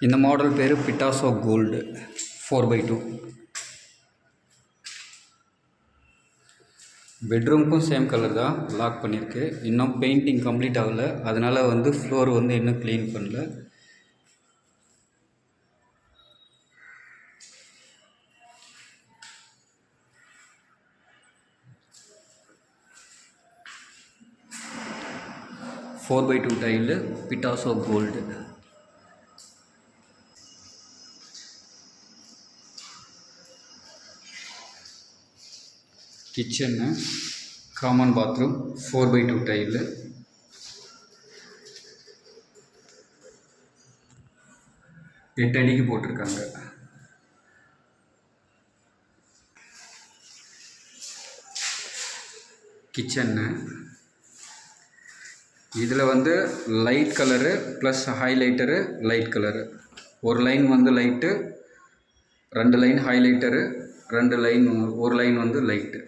இந்த மாடல் பேர் பிட்டாசோ gold 4x2. பெட்ரூமுக்கும் same colour தான் லாக் பண்ணியிருக்கு. இன்னும் பெயிண்டிங் கம்ப்ளீட் ஆகலை, அதனால் ஃப்ளோர் இன்னும் க்ளீன் பண்ணல. ஃபோர் பை டூ டைலு பிட்டாசோ gold. Kitchen common bathroom 4x2 tile. எட்டு அடிக்கு போட்டிருக்காங்க. கிச்சனு இதில் light colour plus highlighter light colour. ஒரு line light, 2 line highlighter, 2 line, ஒரு லைன் லைட்டு.